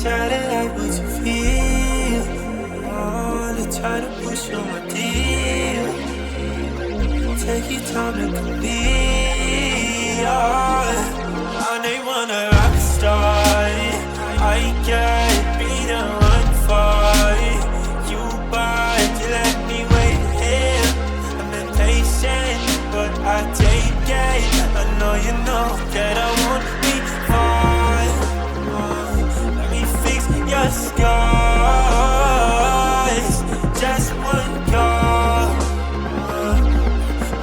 try to like what you feel. To try to push on my deal. Take your time to complete. I ain't wanna rock star. I can't be the one for you, but you let me wait here. I'm impatient, but I take it. I know you know that I won't be fine. Let me fix your scars. Just one call.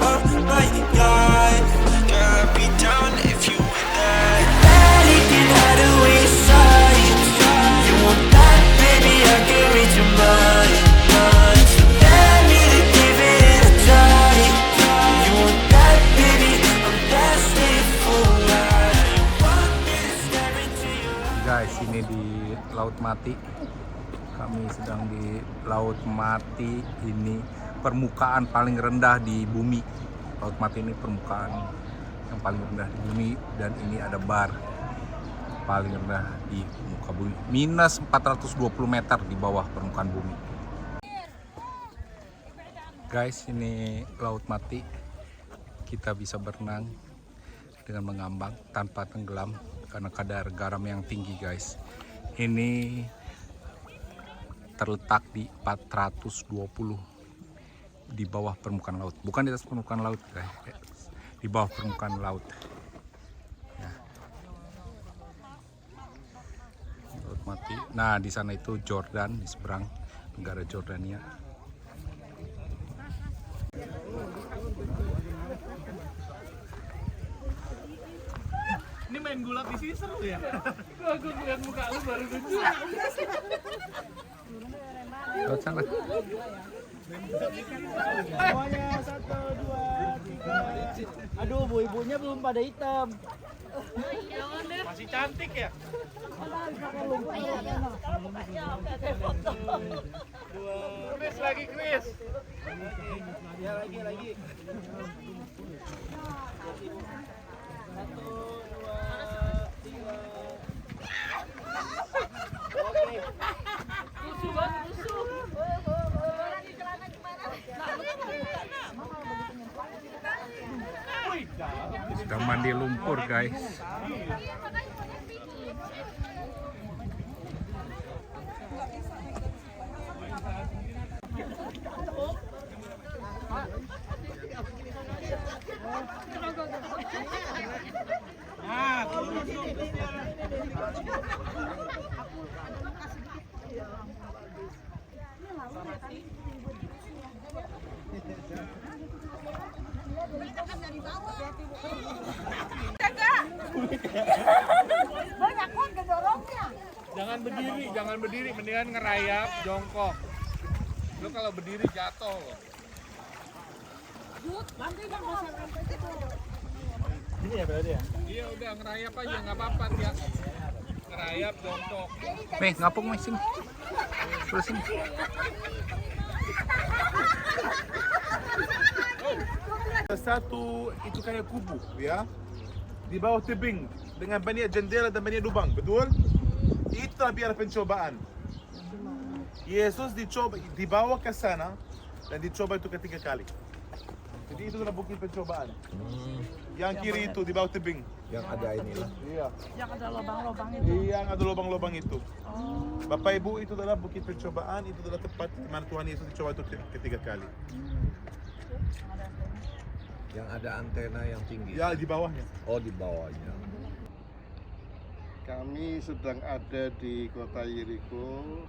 Oh my God, girl, I'd be down if you were there. Barely can hide away inside. You want that, baby? I can read your mind. So let me to give it a try. You want that, baby? I'm desperate for that. You want me to stare into your eyes. Guys, ini di Laut Mati. Kami sedang di Laut Mati. Ini permukaan paling rendah di bumi. Laut Mati ini permukaan yang paling rendah di bumi, dan ini ada bar paling rendah di muka bumi, minus 420 meter di bawah permukaan bumi. Guys, ini Laut Mati. Kita bisa berenang dengan mengambang tanpa tenggelam karena kadar garam yang tinggi, guys. Ini terletak di 420 di bawah permukaan laut, bukan di atas permukaan laut, guys. Di bawah permukaan laut. Nah, Laut Mati. Nah, di sana itu Jordan, di seberang negara Jordania. Ini main gulat di sini seru ya? Aku ngeliat muka lu baru lucu. Laut sana. Semuanya 1, 2, 3. Aduh, ibu-ibunya belum pada hitam. Masih cantik ya? Chris lagi, Chris. Ya, lagi. 1, 2, 3. Oke. Sedang mandi lumpur, guys. Banyak kok kedorongnya. Jangan berdiri, mendingan ngerayap, jongkok. Lu kalau berdiri jatuh loh. Bantuin dong Mas. Ini ya berarti ya? Iya udah ngerayap aja, nggak apa-apa ya. Ngerayap, jongkok. Nih, ngapung nih sini. Terus sini. Satu itu kayak kubu ya, di bawah tebing dengan banyak jendela dan banyak lubang, betul? Itulah biar pencobaan. Yesus dibawa ke sana dan dicoba itu ketiga kali. Jadi itu adalah bukti pencobaan. Yang kiri itu di bawah tebing. Yang ada inilah. Iya. Yang ada lubang-lubang itu. Yang ada lubang-lubang itu. Bapak Ibu, itu adalah bukti pencobaan. Itu adalah tempat di mana Tuhan Yesus dicoba itu ketiga kali. Yang ada antena yang tinggi. Ya, di bawahnya. Oh, di bawahnya. Kami sedang ada di kota Yeriko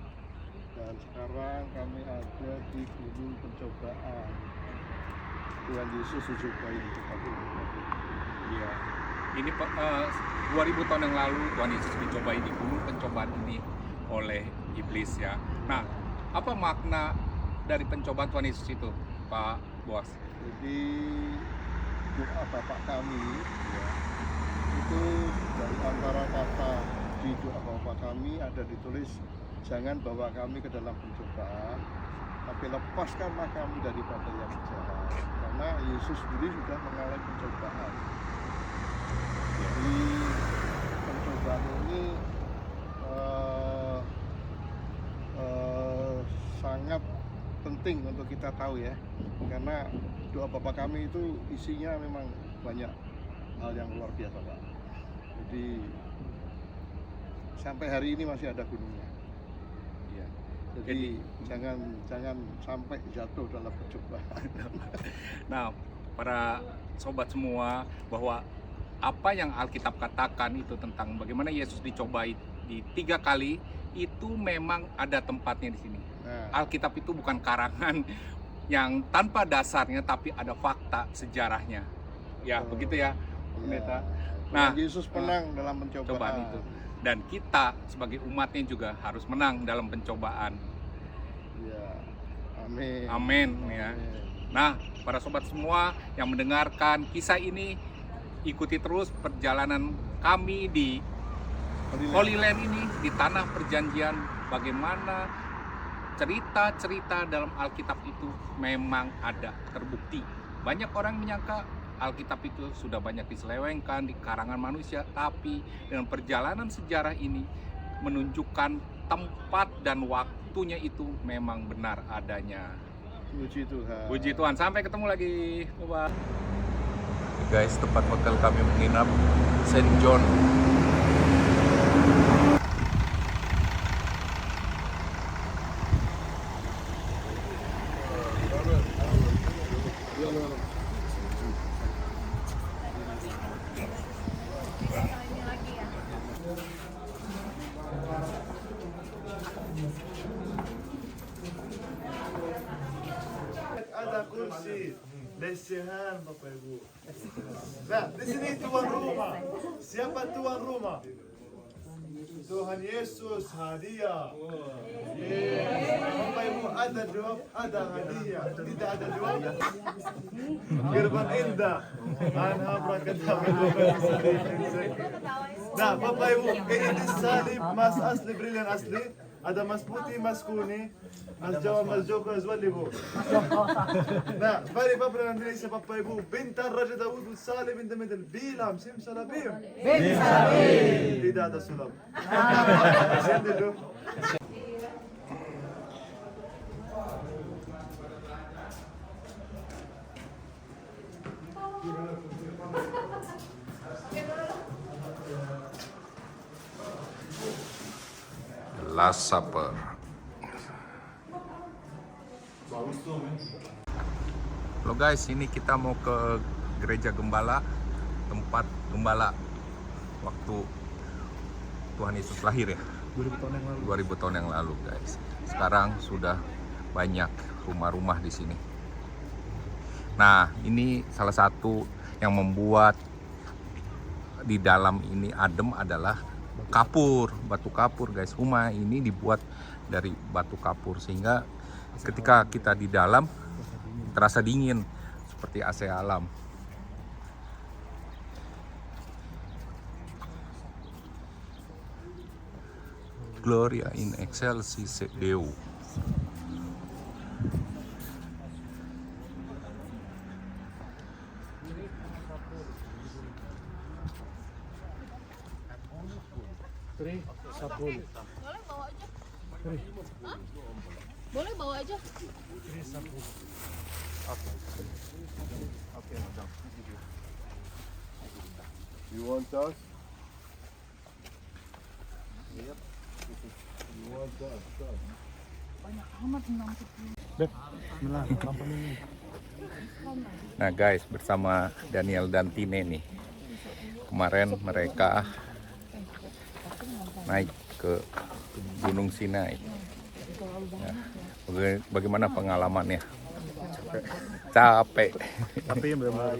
dan sekarang kami ada di gunung pencobaan. Tuhan Yesus mencobai tempat ini. Iya. Ini 2000 tahun yang lalu Tuhan Yesus dicobai di gunung pencobaan ini oleh iblis, ya. Nah, apa makna dari pencobaan Tuhan Yesus itu, Pak Boas? Jadi doa Bapak kami ya, itu dari antara kata di doa Bapak kami ada ditulis, jangan bawa kami ke dalam pencobaan, tapi lepaskanlah kami daripada yang jahat. Karena Yesus sendiri sudah mengalami pencobaan. Jadi pencobaan ini penting untuk kita tahu ya, karena doa Bapak kami itu isinya memang banyak hal yang luar biasa Pak. Jadi sampai hari ini masih ada gunungnya. Iya. Jadi jangan sampai jatuh dalam percobaan. Nah, para sobat semua, bahwa apa yang Alkitab katakan itu tentang bagaimana Yesus dicobai di 3 kali, itu memang ada tempatnya di sini. Nah, Alkitab itu bukan karangan yang tanpa dasarnya, tapi ada fakta sejarahnya. Ya, begitu ya, Pendeta. nah, Nah, Yesus menang dalam Cobaan pencobaan itu. Dan kita sebagai umatnya juga harus menang dalam pencobaan. Ya, amin. Amin ya. Nah, para sobat semua yang mendengarkan kisah ini, ikuti terus perjalanan kami di Holy Land ini, di tanah perjanjian, bagaimana cerita-cerita dalam Alkitab itu memang ada, terbukti. Banyak orang menyangka Alkitab itu sudah banyak diselewengkan di karangan manusia, tapi dengan perjalanan sejarah ini menunjukkan tempat dan waktunya itu memang benar adanya. Puji Tuhan. Puji Tuhan, sampai ketemu lagi. Bye. Guys, tempat hotel kami menginap St. John. Ada kursi, lesehan Bapak Ibu. Nah, di sini tuan rumah. Siapa tuan rumah? Tuhan Yesus hadiah. Bapak Ibu ada jawab, ada hadiah. Tidak ada jawab. Firman indah. Anha brakadabra. Nah, Bapak Ibu, ini disalib mas asli, brilian asli. Ada mas putih, mas kuning, mas Jawa, mas Joko, mas Walibu. Nah, mari Bapak dan Indonesia, Bapak Ibu, bintar Raja Daud salib in the middle, bilam, sim salabim. Bin salib. Tidak ada sulap. Sini dulu. Last Supper. Halo guys, ini kita mau ke gereja Gembala, tempat Gembala waktu Tuhan Yesus lahir ya. 2000 tahun yang lalu guys. Sekarang sudah banyak rumah-rumah di sini. Nah, ini salah satu yang membuat di dalam ini adem adalah kapur, batu kapur guys. Rumah ini dibuat dari batu kapur sehingga ketika kita di dalam terasa dingin seperti AC alam. Gloria in excelsis Deo. Boleh bawa aja. Hah? Boleh bawa aja. You want us? Yep. You want us? Nah guys, bersama Daniel dan Tine nih. Kemarin mereka naik ke Gunung Sinai. Ya, bagaimana pengalamannya? Capek. Tapi benar-benar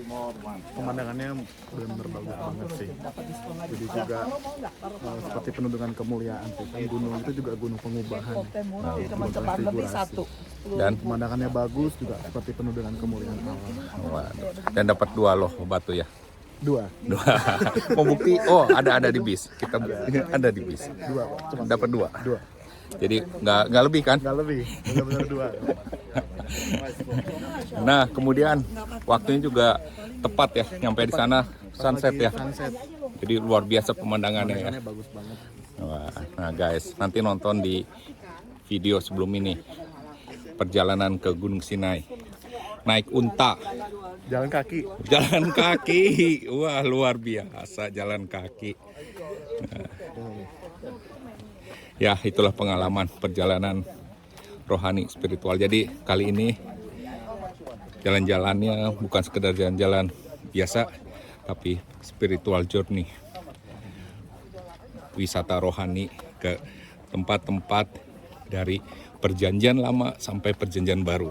pemandangannya benar-benar bagus banget sih. Jadi juga seperti penuh dengan kemuliaan sih. Kan gunung itu juga gunung pengubahan. Gunung transfigurasi. Dan Pemandangannya bagus juga seperti penuh dengan kemuliaan Allah. dan dapat 2 loh batu ya. 2. Mau bukti? Oh, ada di bis. Kita ada di bis. 2 Kok. Dapat 2. 2. Jadi nggak lebih kan? Nggak lebih. Benar-benar 2. Nah, kemudian waktunya juga tepat ya, nyampe di sana sunset ya. Sunset. Jadi luar biasa pemandangannya ya. Pemandangannya bagus banget. Nah guys, nanti nonton di video sebelum ini. perjalanan ke Gunung Sinai. Naik unta, Jalan kaki. jalan kaki. Wah, luar biasa jalan kaki. Ya, itulah pengalaman perjalanan rohani spiritual. Jadi kali ini jalan-jalannya bukan sekedar jalan-jalan biasa, tapi spiritual journey. Wisata rohani ke tempat-tempat dari perjanjian lama sampai perjanjian baru.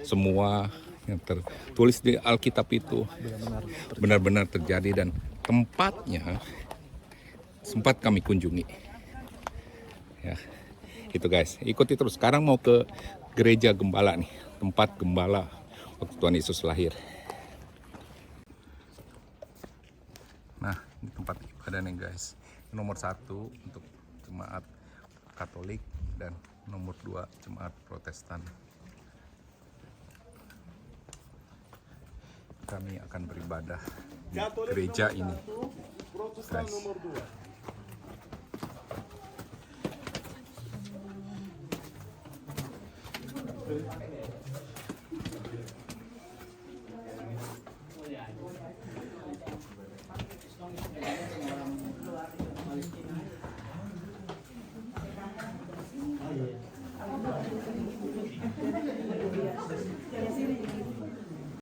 Semua yang tertulis di Alkitab itu benar-benar terjadi dan tempatnya sempat kami kunjungi. Ya, itu guys, ikuti terus. Sekarang mau ke gereja gembala nih, tempat gembala waktu Tuhan Yesus lahir. Nah, ini tempat ibadah nih guys. Nomor 1 untuk jemaat Katolik dan nomor 2 jemaat Protestan. Kami akan beribadah di gereja ini, guys.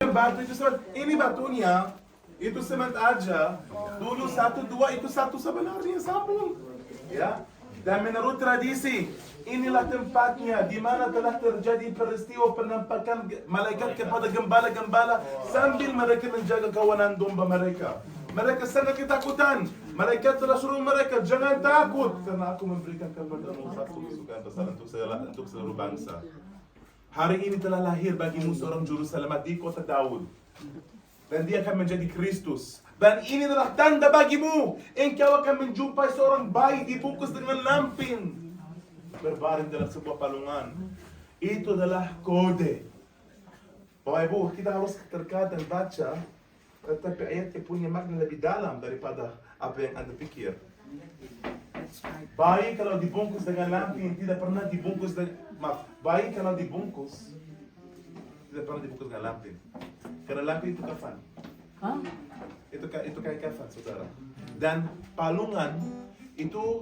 Batu itu semen. Ini batunya itu semen aja. Dulu 1, 2 itu satu sebenarnya sabun. Ya. Dan menurut tradisi, inilah tempatnya di mana telah terjadi peristiwa penampakan malaikat kepada gembala-gembala sambil mereka menjaga kawanan domba mereka. Mereka sangat ketakutan. Malaikat telah suruh mereka, jangan takut, karena aku memberikan kepadamu satu kesukaan besar untuk seluruh bangsa. Hari ini telah lahir bagimu seorang juru selamat di kota Daud. Dan dia akan menjadi Kristus. Dan ini adalah tanda bagimu. Engkau akan menjumpai seorang bayi dibungkus dengan lampin, berbaring dalam sebuah palungan. Itu adalah kode. Bapak Ibu, kita harus terkadang baca, tetapi ayatnya punya makna lebih dalam daripada apa yang Anda pikir. Bayi kalau dibungkus dengan lampin tidak pernah dibungkus dengan, bayi kalau dibungkus tidak pernah dibungkus dengan lampin. Karena lampin itu kafan. Itu kayak kafan, saudara. Dan palungan itu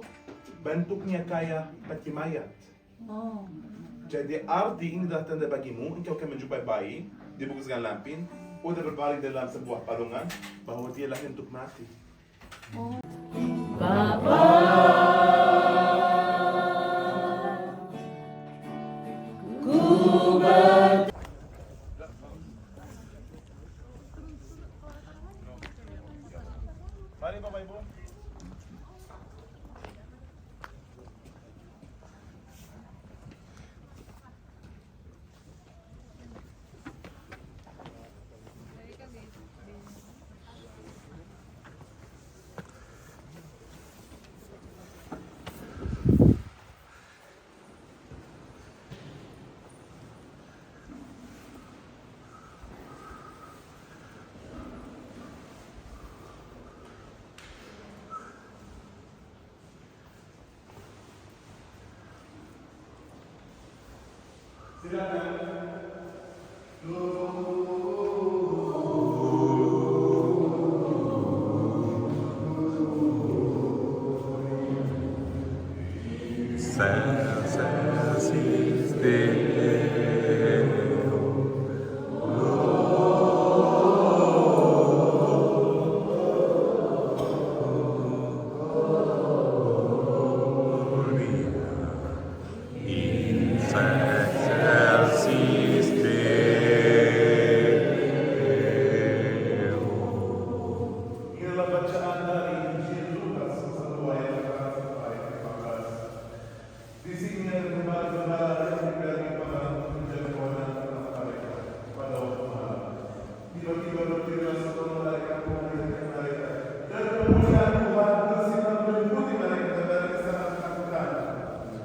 bentuknya kayak peti mayat. Jadi arti ini adalah tanda bagimu, engkau akan menjumpai bayi dibungkus dengan lampin, udah berbaring dalam sebuah palungan, bahwa dia lahir untuk mati. Mari Bapak Ibu.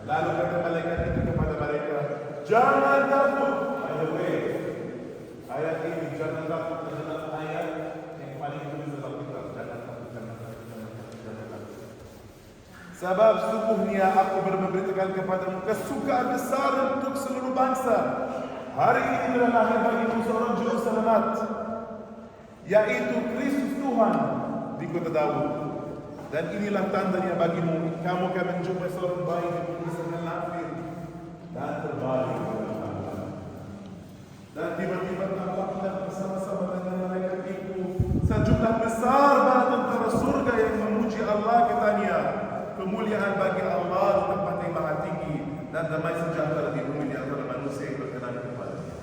Lalu kata malaikat itu kepada mereka, jangan takut. By the way, ayat ini jangan takut adalah ayat yang paling tulis dalam Alkitab. Jangan takut, jangan takut, jangan takut, jangan takut. Sebab sungguhnya aku memberitakan kepadamu kesukaan besar untuk seluruh bangsa. Hari ini telah lahir bagimu seorang juru selamat, yaitu Kristus Tuhan di kota Daud. Dan inilah tandanya bagimu, kamu akan menjumpai seorang bayi di sana lahir dan terbalik. Dan tiba-tiba tampaklah bersama-sama dengan malaikat itu sejumlah besar bala tentara surga yang memuji Allah, katanya, kemuliaan bagi Allah di tempat yang maha tinggi dan damai sejahtera di bumi di antara manusia yang berkenan kepada-Nya.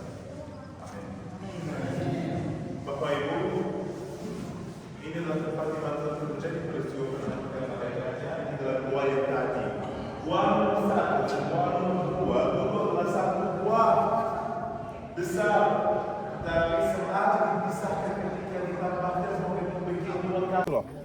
Amin. Bapak Ibu, ini adalah tempat di mana terjadi peristiwa penangkapan malaikatnya. Ini adalah gua yang tadi. Gua nomor 1 dan gua nomor 2 adalah satu gua besar, tapi sengaja dipisahkan ketika ditambahkan sebagai pembikin dua kali.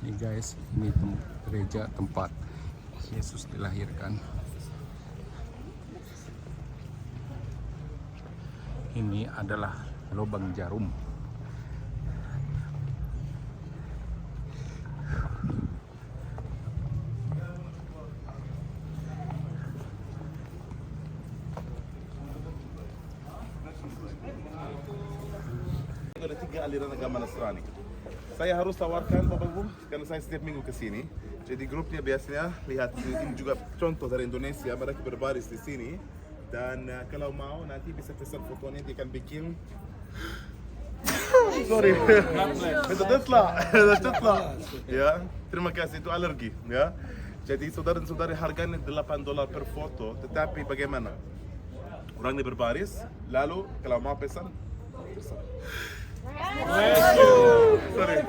Ini guys, ini gereja tempat Yesus dilahirkan. Ini adalah lubang jarum. Ada 3 aliran agama Nasrani. Saya harus tawarkan Bapak Ibu karena saya setiap minggu ke sini. Jadi grupnya biasanya lihat ini juga contoh dari Indonesia, mereka berbaris di sini. Dan kalau mau nanti bisa pesan fotonya, dia akan bikin. Sorry, itu tetlah. Ya, terima kasih, itu alergi. Ya, jadi saudara dan saudari harganya $8 per foto. Tetapi bagaimana? Orangnya berbaris, lalu kalau mau pesan. Sorry.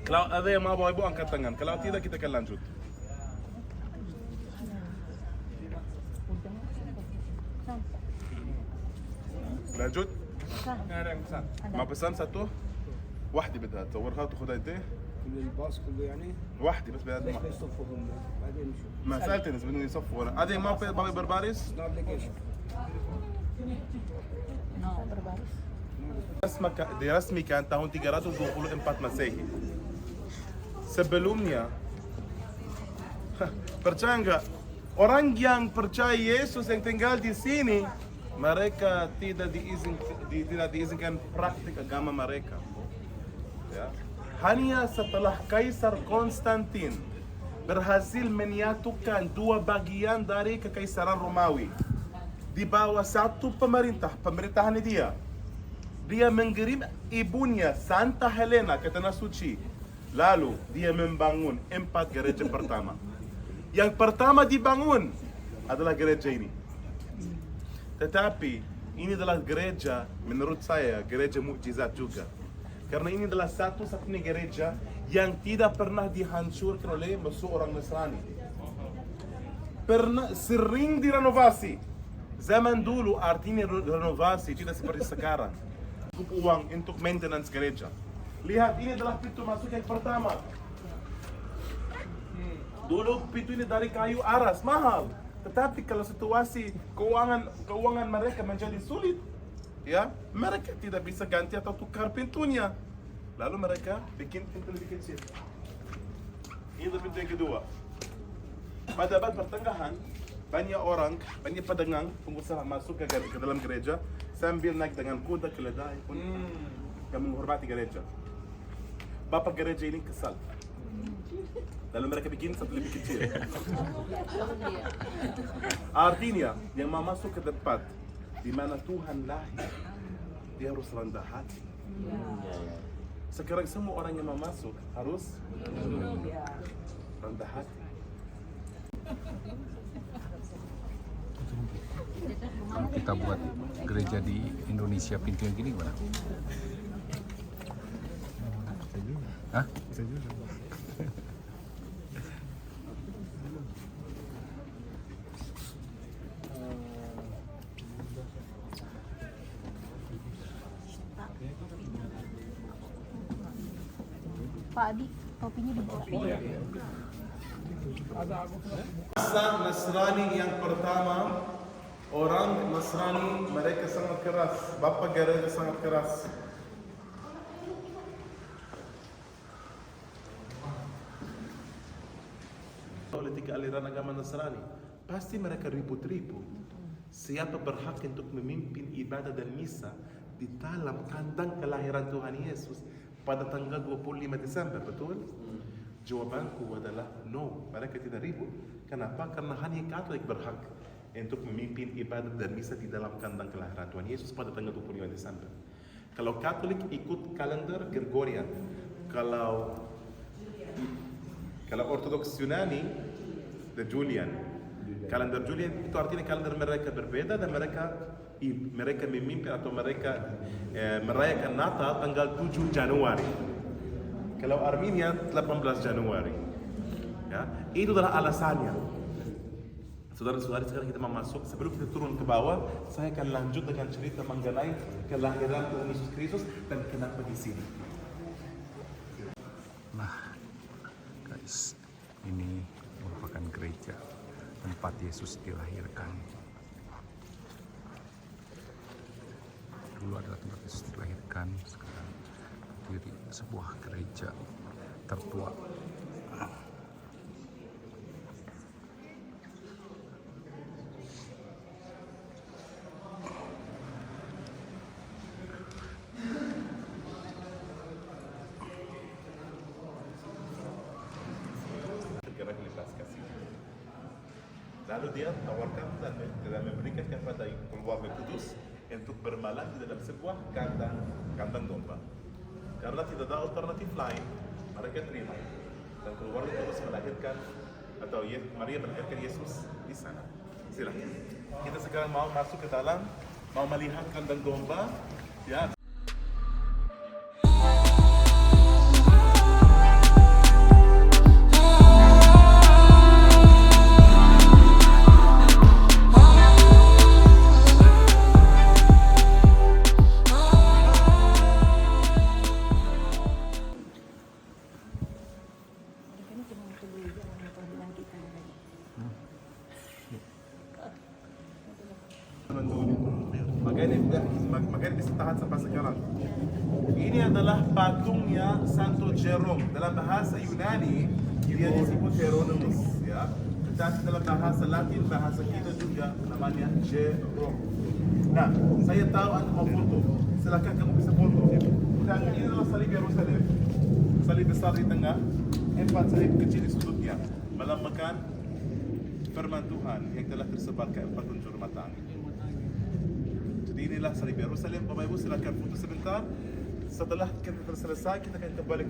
Kalau ada yang mau bawa ibu angkat tangan. Kalau tidak kita akan lanjut. Lanjut. ما pesan satu. واحدة بدها تصورها تاخذها انت؟ الباص كله يعني واحدة بس بدها احنا يصفهم بعدين نشوف ما سألت الناس بدهم يصفوا انا هذه ما في بابي برباريس؟ نو ابلكيشن Di resmikan tahun 324 Masehi. Sebelumnya, percaya enggak? Orang yang percaya Yesus yang tinggal di sini, mereka tidak diizinkan praktik agama mereka. Ya. Hanya setelah Kaisar Konstantin berhasil menyatukan 2 bagian dari kekaisaran Romawi di bawah satu pemerintahan dia mengirim ibunya Santa Helena ke Tanah Suci. Lalu dia membangun 4 gereja pertama. Yang pertama dibangun adalah gereja ini. Tetapi ini adalah gereja, menurut saya, gereja mukjizat juga. Karena ini adalah satu-satunya gereja yang tidak pernah dihancurkan oleh musuh orang Nasrani. Sering direnovasi. Zaman dulu artinya renovasi tidak seperti sekarang. Uang untuk maintenance gereja. Lihat, ini adalah pintu masuk yang pertama. Dulu pintu ini dari kayu aras, mahal. Tetapi kalau situasi keuangan mereka menjadi sulit, ya, mereka tidak bisa ganti atau tukar pintunya. Lalu mereka bikin pintu lebih kecil. Ini adalah pintu yang kedua. Pada abad pertengahan, banyak pedagang, pengusaha masuk ke dalam gereja sambil naik dengan kuda keledai pun yang menghormati gereja. Bapak gereja ini kesal. Lalu mereka bikin satu lebih kecil. Artinya, yang mau masuk ke tempat di mana Tuhan lahir, dia harus rendah hati. Sekarang semua orang yang mau masuk harus rendah hati. kita buat gereja di Indonesia pintu yang gini gimana? Hah? Bisa juga. Pak Adi, topinya dibuka. Masa Nasrani yang pertama, orang Nasrani mereka sangat keras, bapa gereja sangat keras. Oleh 3 aliran agama Nasrani, pasti mereka ribut-ribut. Siapa berhak untuk memimpin ibadah dan misa di dalam kandang kelahiran Tuhan Yesus pada tanggal 25 Desember, betul? Jawabanku adalah no, mereka tidak ribut. Kenapa? Karena hanya Katolik berhak untuk memimpin ibadah dan misa di dalam kandang kelahiran Tuhan Yesus pada tanggal 25 Desember. Kalau Katolik ikut kalender Gregorian, kalau Ortodoks Yunani, the Julian. Kalender Julian itu artinya kalender mereka berbeda dan mereka memimpin atau mereka merayakan Natal tanggal 7 Januari. Kalau Armenia 18 Januari. Ya, itu adalah alasannya. Saudara-saudari, sekarang kita mau masuk. Sebelum kita turun ke bawah, saya akan lanjut dengan cerita mengenai kelahiran Tuhan Yesus Kristus dan kenapa di sini. Nah, guys, ini merupakan gereja tempat Yesus dilahirkan. Dulu adalah tempat Yesus dilahirkan, sekarang berdiri sebuah gereja tertua. Lalu dia tawarkan dan memberikan kepada keluarga kudus untuk bermalam di dalam sebuah kandang domba. Karena tidak ada alternatif lain, mereka terima. Dan keluarga kudus melahirkan, atau Maria melahirkan Yesus di sana. Silakan. Kita sekarang mau masuk ke dalam, mau melihat kandang domba. Ya. Makanya bisa tahan sampai sekarang. Ini adalah patungnya Santo Jerome. Dalam bahasa Yunani dia disebut Hieronymus, ya. Tetapi dalam bahasa Latin, bahasa kita juga namanya Jerome. Nah, saya tahu Anda mau foto. Silakan kamu bisa foto. Dan ini adalah salib Yerusalem. Salib besar di tengah, 4 salib kecil di sudutnya, melambangkan firman Tuhan yang telah tersebar ke 4 penjuru mata angin. Jadi inilah salib Yerusalem. Bapak Ibu silakan foto sebentar. Setelah kita selesai, kita akan kembali.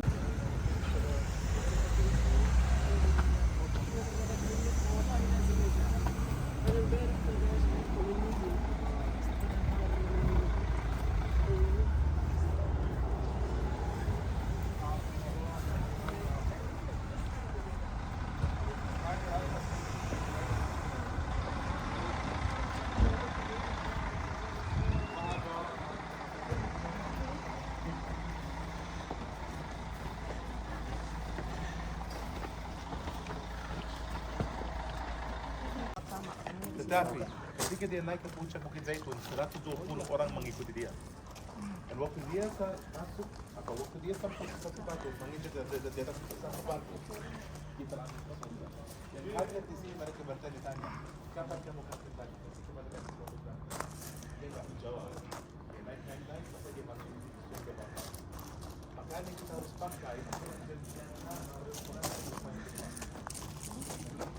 Tetapi ketika dia naik ke puncak Bukit Zaitun, 120 orang mengikuti dia. Dan waktu dia masuk, atau waktu dia sampai ke satu batu, menginjak di atas satu batu, kita langsung ke surga. Yang hadir di sini mereka bertanya, kapan kamu akan kembali? Pasti kembali ke surga. Dia nggak menjawab. Dia naik sampai dia masuk surga Bapa. Makanya kita harus pakai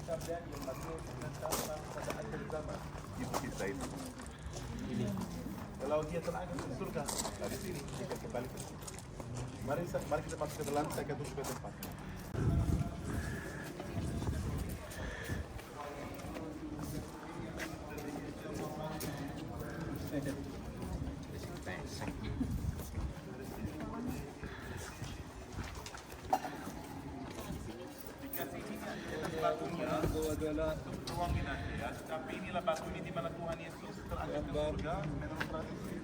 kitab yang masuk dengan pada akhir zaman di Bukit Zaitun. Ini. Kalau dia telah ke surga, dari sini kita kembali ke sini. Mari kita masuk ke dalam, saya akan tunjuk ke tempat. Tuangin aja ya. Tapi inilah batu ini di mana Tuhan Yesus terangkat ke surga menurut tradisi.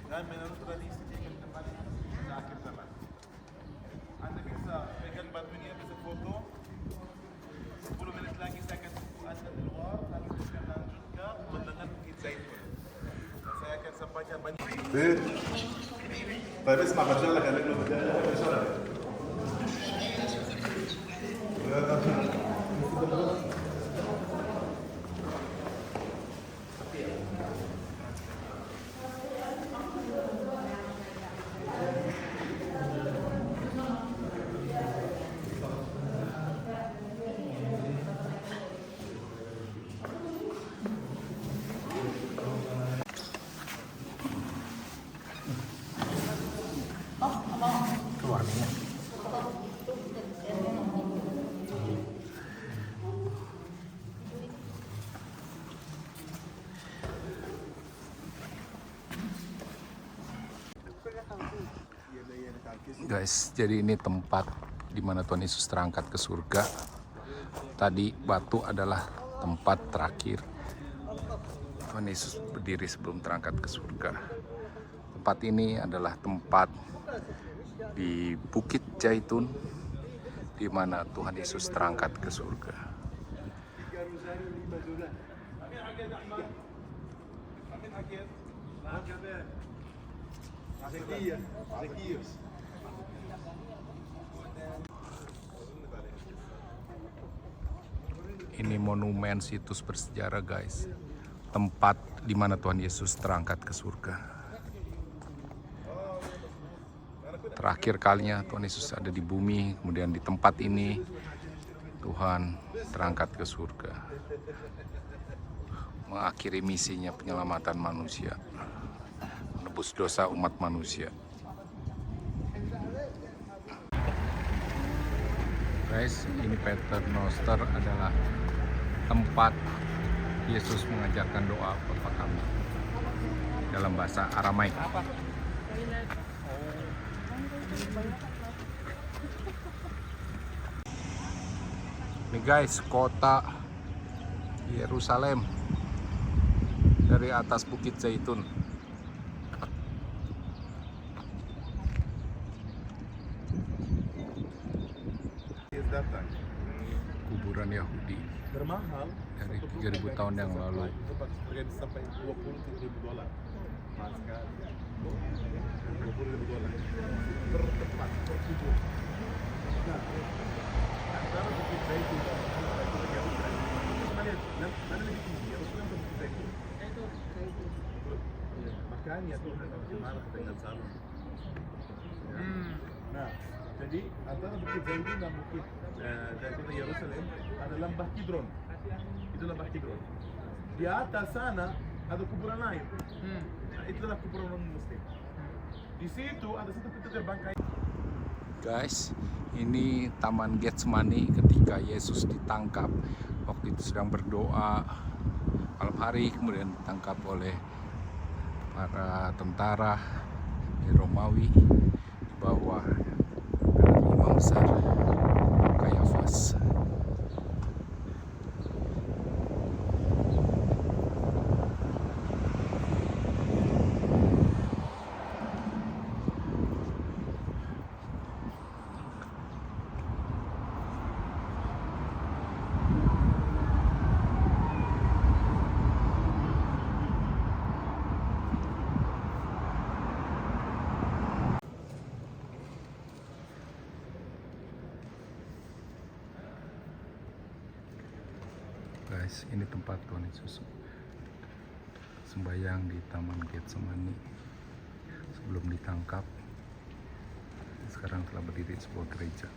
Dan menurut tradisi dia akan kembali ke akhir zaman. Anda bisa pegang batu ini, bisa foto. 10 menit lagi saya akan tunggu Anda di luar, lalu kita akan lanjut ke pemandangan Bukit Zaitun. Saya akan sampaikan banyak. طيب اسمع بشار لك قال له بشار keluarnya. Guys, jadi ini tempat di mana Tuhan Yesus terangkat ke surga. Tadi batu adalah tempat terakhir Tuhan Yesus berdiri sebelum terangkat ke surga. Tempat ini adalah tempat di Bukit Zaitun di mana Tuhan Yesus terangkat ke surga. Ini monumen situs bersejarah, guys. Tempat di mana Tuhan Yesus terangkat ke surga. Terakhir kalinya Tuhan Yesus ada di bumi, kemudian di tempat ini Tuhan terangkat ke surga. Mengakhiri misinya penyelamatan manusia, menebus dosa umat manusia. Guys, ini Paternoster adalah tempat Yesus mengajarkan doa Bapa Kami dalam bahasa Aramaik. Ini guys, kota Yerusalem dari atas Bukit Zaitun. Kuburan Yahudi Termahal dari 3000 tahun yang lalu. sampai $20.000. Mahal sekali. $20.000 per tempat, per kubur. Nah, antara Bukit Zaitun dan Bukit Yerusalem, mana lebih tinggi? Yerusalem atau Bukit Zaitun? Makanya Tuhan kemana dengan Salom. Nah, jadi antara Bukit Zaitun dan Bukit dan kota Yerusalem ada lembah Kidron. Itu lembah Kidron. Di atas sana ada kuburan lain. Nah, itulah kuburan orang Muslim. Di situ ada satu pintu terbang kayu. Guys, ini Taman Getsemani ketika Yesus ditangkap. Waktu itu sedang berdoa malam hari, kemudian ditangkap oleh para tentara di Romawi di bawah imam besar Kayafas. Guys, ini tempat Tuhan Yesus sembahyang di Taman Getsemani sebelum ditangkap. Sekarang telah berdiri sebuah gereja.